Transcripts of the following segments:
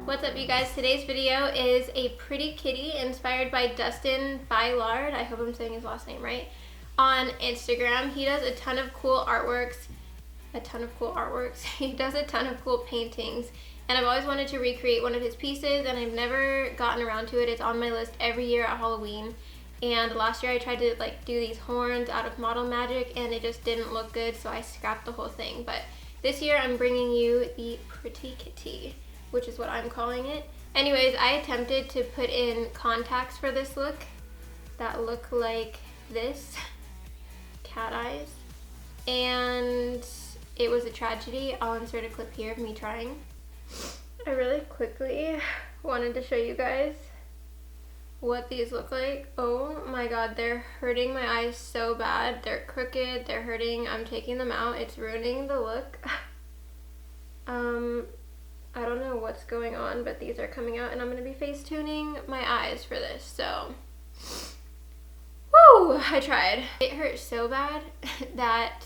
What's up, you guys? Today's video is a pretty kitty inspired by Dustin Bailard, I hope I'm saying his last name right, on Instagram. He does a ton of cool artworks. He does a ton of cool paintings, and I've always wanted to recreate one of his pieces, and I've never gotten around to it. It's on my list every year at Halloween, and last year I tried to do these horns out of model magic, and it just didn't look good, so I scrapped the whole thing. But this year I'm bringing you the pretty kitty, which is what I'm calling it. Anyways, I attempted to put in contacts for this look that look like this, cat eyes, and it was a tragedy. I'll insert a clip here of me trying. I really quickly wanted to show you guys what these look like. Oh my god, they're hurting my eyes so bad. They're crooked, they're hurting. I'm taking them out. It's ruining the look. I don't know what's going on, but these are coming out, and I'm going to be face tuning my eyes for this, so woo! I tried. It hurt so bad that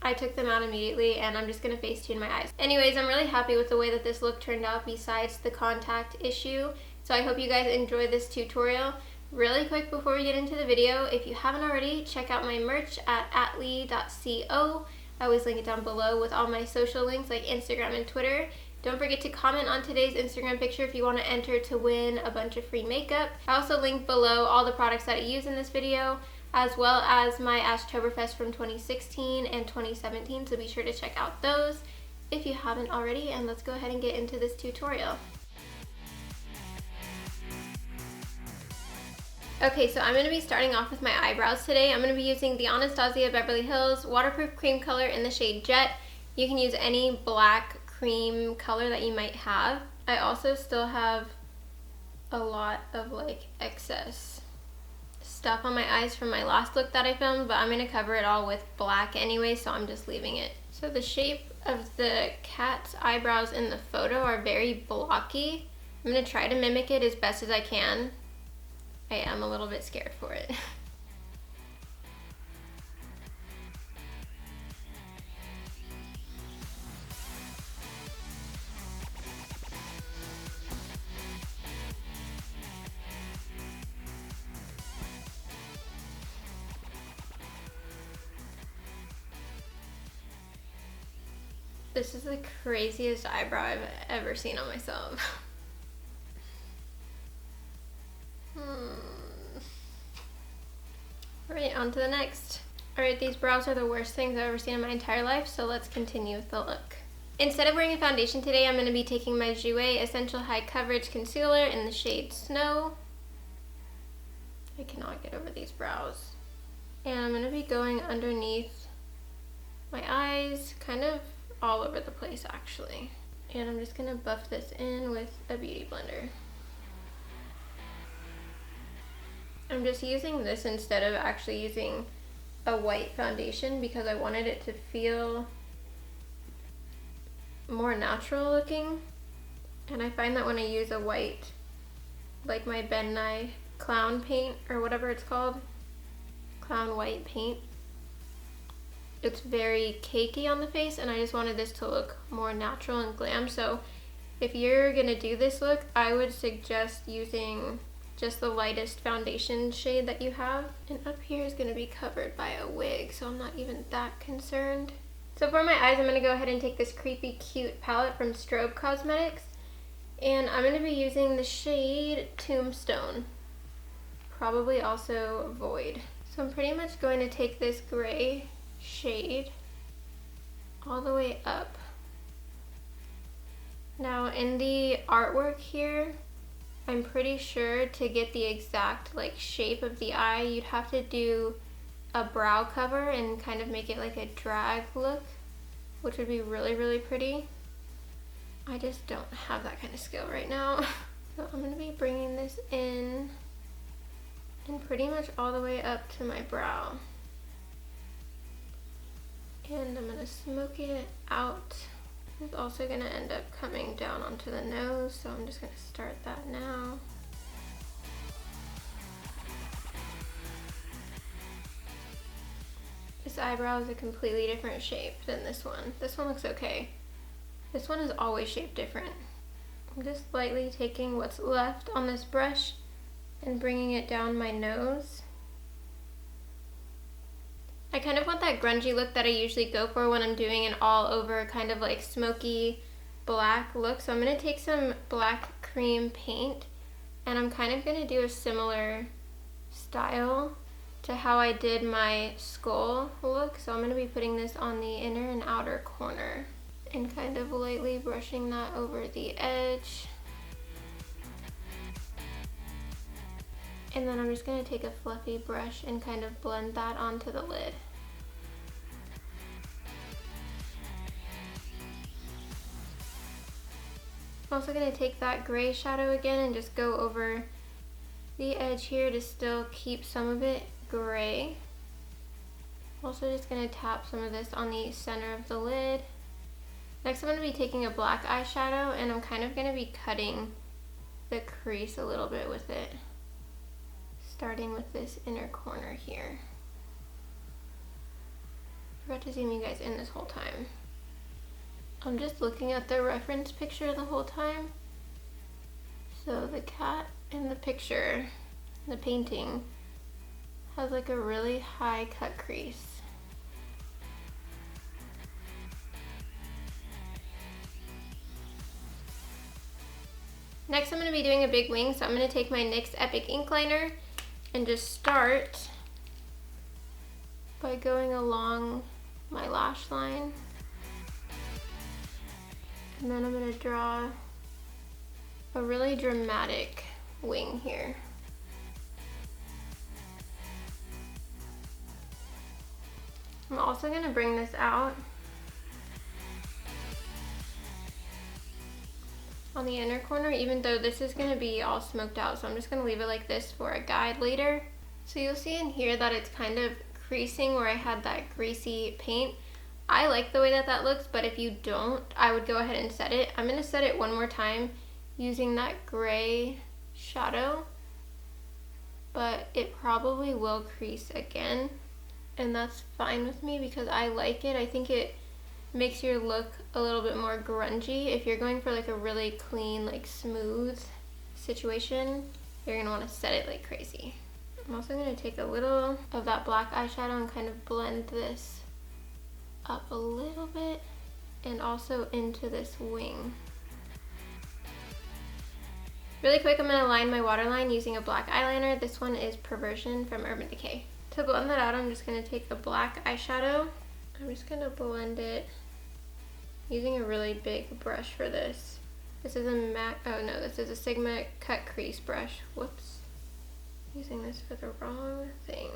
I took them out immediately, and I'm just going to face tune my eyes. Anyways, I'm really happy with the way that this look turned out besides the contact issue, so I hope you guys enjoyed this tutorial. Really quick before we get into the video, if you haven't already, check out my merch at atlee.co. I always link it down below with all my social links like Instagram and Twitter. Don't forget to comment on today's Instagram picture if you want to enter to win a bunch of free makeup. I also link below all the products that I use in this video, as well as my ASHTOBERFEST from 2016 and 2017, so be sure to check out those if you haven't already, and let's go ahead and get into this tutorial. Okay, so I'm going to be starting off with my eyebrows today. I'm going to be using the Anastasia Beverly Hills Waterproof Cream Color in the shade Jet. You can use any black cream color that you might have. I also still have a lot of excess stuff on my eyes from my last look that I filmed, but I'm going to cover it all with black anyway, so I'm just leaving it. So the shape of the cat's eyebrows in the photo are very blocky. I'm going to try to mimic it as best as I can. I am a little bit scared for it. This is the craziest eyebrow I've ever seen on myself. Alright, on to the next. Alright, these brows are the worst things I've ever seen in my entire life, so let's continue with the look. Instead of wearing a foundation today, I'm going to be taking my Jouer Essential High Coverage Concealer in the shade Snow. I cannot get over these brows. And I'm going to be going underneath my eyes, kind of all over the place actually. And I'm just going to buff this in with a beauty blender. I'm just using this instead of actually using a white foundation because I wanted it to feel more natural looking. And I find that when I use a white, like my Ben Nye clown paint or whatever it's called, clown white paint, it's very cakey on the face, and I just wanted this to look more natural and glam. So if you're gonna do this look, I would suggest using just the lightest foundation shade that you have. And up here is going to be covered by a wig, so I'm not even that concerned. So for my eyes, I'm going to go ahead and take this Creepy Cute palette from Strobe Cosmetics, and I'm going to be using the shade Tombstone, probably also Void. So I'm pretty much going to take this gray shade all the way up. Now in the artwork here, I'm pretty sure to get the exact shape of the eye, you'd have to do a brow cover and kind of make it like a drag look, which would be really, really pretty. I just don't have that kind of skill right now. So I'm going to be bringing this in and pretty much all the way up to my brow. And I'm going to smoke it out. It's also going to end up coming down onto the nose, so I'm just going to start that now. This eyebrow is a completely different shape than this one. This one looks okay. This one is always shaped different. I'm just lightly taking what's left on this brush and bringing it down my nose. I kind of want that grungy look that I usually go for when I'm doing an all over kind of like smoky black look. So I'm going to take some black cream paint and I'm kind of going to do a similar style to how I did my skull look. So I'm going to be putting this on the inner and outer corner and kind of lightly brushing that over the edge. And then I'm just going to take a fluffy brush and kind of blend that onto the lid. I'm also going to take that gray shadow again and just go over the edge here to still keep some of it gray. Also just going to tap some of this on the center of the lid. Next I'm going to be taking a black eyeshadow and I'm kind of going to be cutting the crease a little bit with it, starting with this inner corner here. Forgot to zoom you guys in this whole time. I'm just looking at the reference picture the whole time. So the cat in the picture, the painting, has like a really high cut crease. Next I'm going to be doing a big wing, so I'm going to take my NYX Epic ink liner and just start by going along my lash line. And then I'm going to draw a really dramatic wing here. I'm also going to bring this out on the inner corner, even though this is going to be all smoked out, so I'm just going to leave it like this for a guide later. So you'll see in here that it's kind of creasing where I had that greasy paint. I like the way that that looks, but if you don't, I would go ahead and set it. I'm going to set it one more time using that gray shadow, but it probably will crease again, and that's fine with me because I like it. I think it makes your look a little bit more grungy. If you're going for like a really clean, like smooth situation, you're gonna want to set it like crazy. I'm also going to take a little of that black eyeshadow and kind of blend this up a little bit and also into this wing. Really quick, I'm going to line my waterline using a black eyeliner. This one is Perversion from Urban Decay. To blend that out, I'm just going to take a black eyeshadow. I'm just going to blend it using a really big brush for this. This is this is a Sigma cut crease brush. Whoops. Using this for the wrong thing.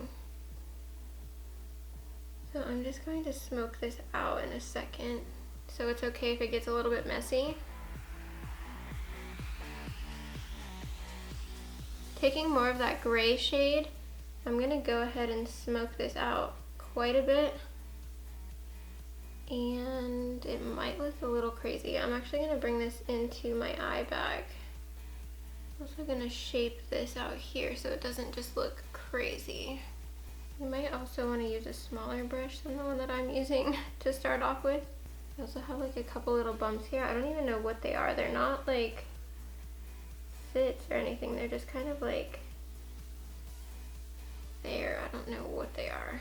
So I'm just going to smoke this out in a second. So it's okay if it gets a little bit messy. Taking more of that gray shade, I'm going to go ahead and smoke this out quite a bit. And it might look a little crazy. I'm actually going to bring this into my eye bag. I'm also going to shape this out here so it doesn't just look crazy. You might also want to use a smaller brush than the one that I'm using to start off with. I also have like a couple little bumps here. I don't even know what they are. They're not like fits or anything. They're just kind of like there. I don't know what they are.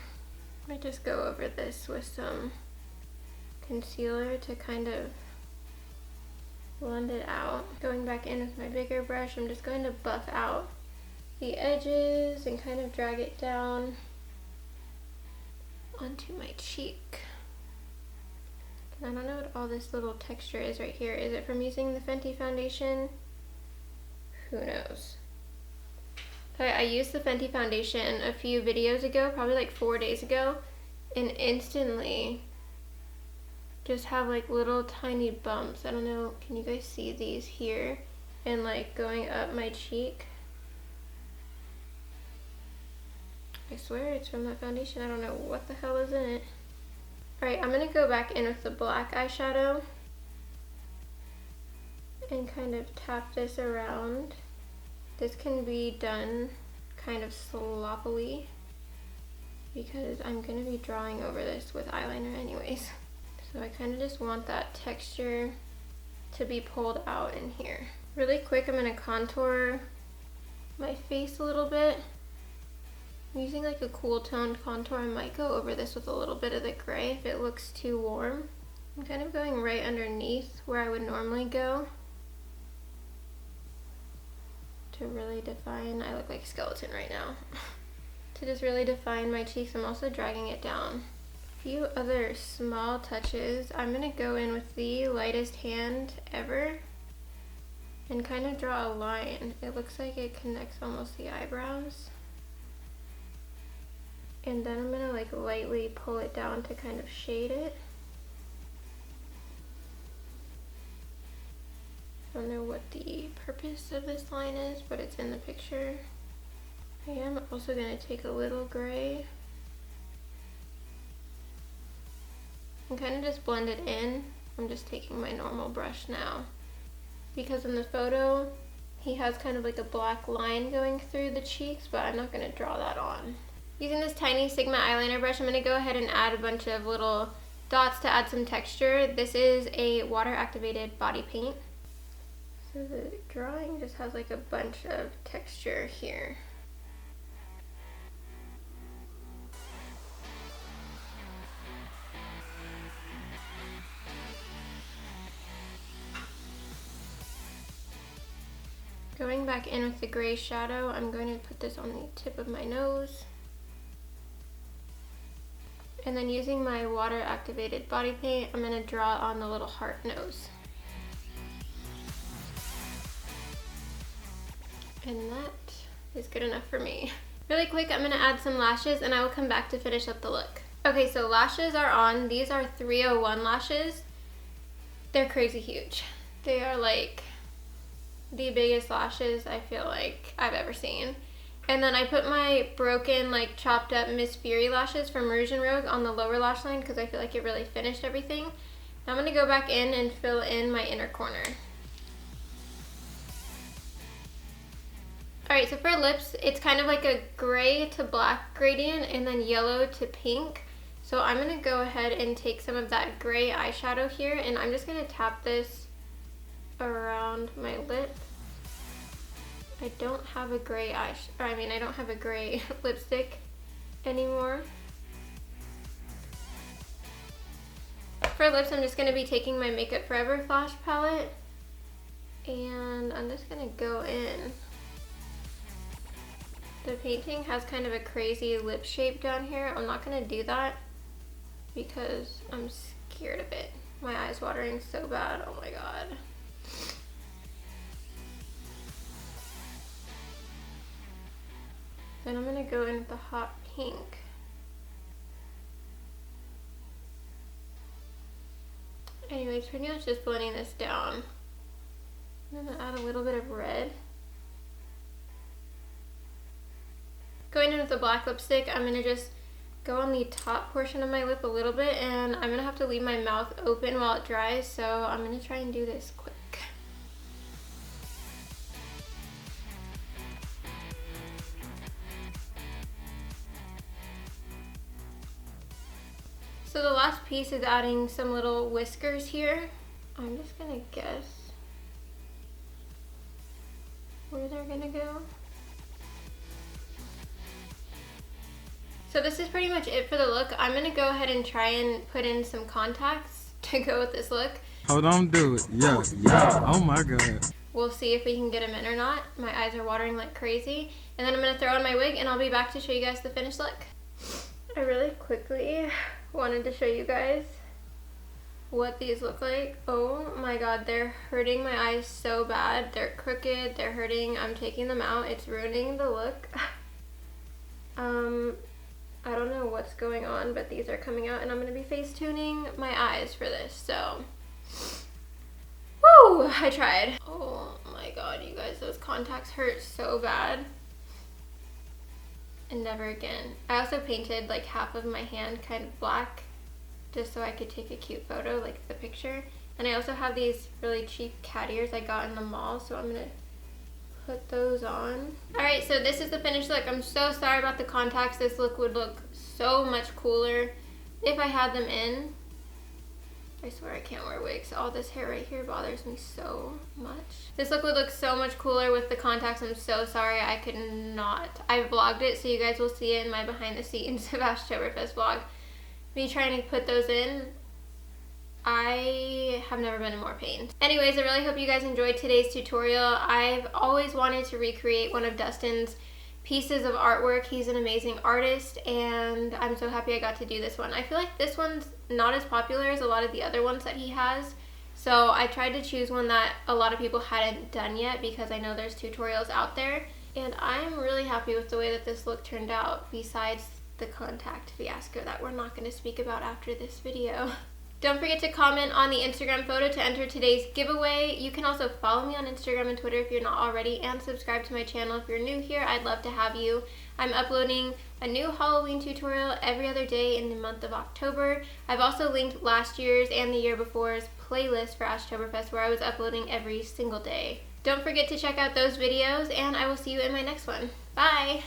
I might just go over this with some concealer to kind of blend it out. Going back in with my bigger brush, I'm just going to buff out the edges and kind of drag it down onto my cheek. And I don't know what all this little texture is right here. Is it from using the Fenty foundation? Who knows? Okay, I used the Fenty foundation a few videos ago, probably like 4 days ago, and instantly just have like little tiny bumps. I don't know, can you guys see these here? And like going up my cheek. I swear it's from that foundation. I don't know what the hell is in it. Alright, I'm going to go back in with the black eyeshadow and kind of tap this around. This can be done kind of sloppily because I'm going to be drawing over this with eyeliner anyways. So I kind of just want that texture to be pulled out in here. Really quick, I'm gonna contour my face a little bit. I'm using like a cool toned contour. I might go over this with a little bit of the gray if it looks too warm. I'm kind of going right underneath where I would normally go to really define, I look like a skeleton right now, to just really define my cheeks. I'm also dragging it down. A few other small touches. I'm gonna go in with the lightest hand ever and kind of draw a line. It looks like it connects almost the eyebrows. And then I'm gonna like lightly pull it down to kind of shade it. I don't know what the purpose of this line is, but it's in the picture. I am also gonna take a little gray and kind of just blend it in. I'm just taking my normal brush now, because in the photo he has kind of like a black line going through the cheeks, but I'm not gonna draw that on. Using this tiny Sigma eyeliner brush, I'm gonna go ahead and add a bunch of little dots to add some texture. This is a water activated body paint. So the drawing just has like a bunch of texture here. Going back in with the gray shadow, I'm going to put this on the tip of my nose. And then using my water activated body paint, I'm going to draw on the little heart nose. And that is good enough for me. Really quick, I'm going to add some lashes and I will come back to finish up the look. Okay, so lashes are on. These are 301 lashes. They're crazy huge. They are like the biggest lashes I feel like I've ever seen. And then I put my broken, like chopped up Miss Fury lashes from Rouge and Rogue on the lower lash line because I feel like it really finished everything. Now I'm going to go back in and fill in my inner corner. Alright, so for lips, it's kind of like a gray to black gradient and then yellow to pink. So I'm going to go ahead and take some of that gray eyeshadow here and I'm just going to tap this around my lip. I don't have a gray I don't have a gray lipstick anymore. For lips, I'm just going to be taking my Makeup Forever Flash palette and I'm just going to go in. The painting has kind of a crazy lip shape down here. I'm not going to do that because I'm scared of it. My eye's watering so bad. Oh my god. Then I'm going to go in with the hot pink. Anyways, pretty much just blending this down. I'm going to add a little bit of red. Going in with the black lipstick, I'm going to just go on the top portion of my lip a little bit and I'm going to have to leave my mouth open while it dries, so I'm going to try and do this quick. So the last piece is adding some little whiskers here. I'm just gonna guess where they're gonna go. So this is pretty much it for the look. I'm gonna go ahead and try and put in some contacts to go with this look. Hold on, do it. Yeah, yeah. Oh my god. We'll see if we can get them in or not. My eyes are watering like crazy. And then I'm gonna throw on my wig and I'll be back to show you guys the finished look. I really quickly wanted to show you guys what these look like. Oh my god, they're hurting my eyes so bad. They're crooked, they're hurting. I'm taking them out. It's ruining the look. I don't know what's going on, but these are coming out and I'm gonna be face tuning my eyes for this, so. Woo! I tried. Oh my god, you guys, those contacts hurt so bad. And never again. I also painted like half of my hand kind of black just so I could take a cute photo like the picture. And I also have these really cheap cat ears I got in the mall, so I'm gonna put those on. Alright, so this is the finished look. I'm so sorry about the contacts. This look would look so much cooler if I had them in. I swear I can't wear wigs. All this hair right here bothers me so much. This look would look so much cooler with the contacts. I'm so sorry I could not. I vlogged it, so you guys will see it in my behind the scenes of ASHTOBERFEST vlog. Me trying to put those in, I have never been in more pain. Anyways, I really hope you guys enjoyed today's tutorial. I've always wanted to recreate one of Dustin's pieces of artwork. He's an amazing artist, and I'm so happy I got to do this one. I feel like this one's not as popular as a lot of the other ones that he has, so I tried to choose one that a lot of people hadn't done yet because I know there's tutorials out there, and I'm really happy with the way that this look turned out, besides the contact fiasco that we're not going to speak about after this video. Don't forget to comment on the Instagram photo to enter today's giveaway. You can also follow me on Instagram and Twitter if you're not already, and subscribe to my channel if you're new here. I'd love to have you. I'm uploading a new Halloween tutorial every other day in the month of October. I've also linked last year's and the year before's playlist for ASHTOBERFEST where I was uploading every single day. Don't forget to check out those videos, and I will see you in my next one. Bye!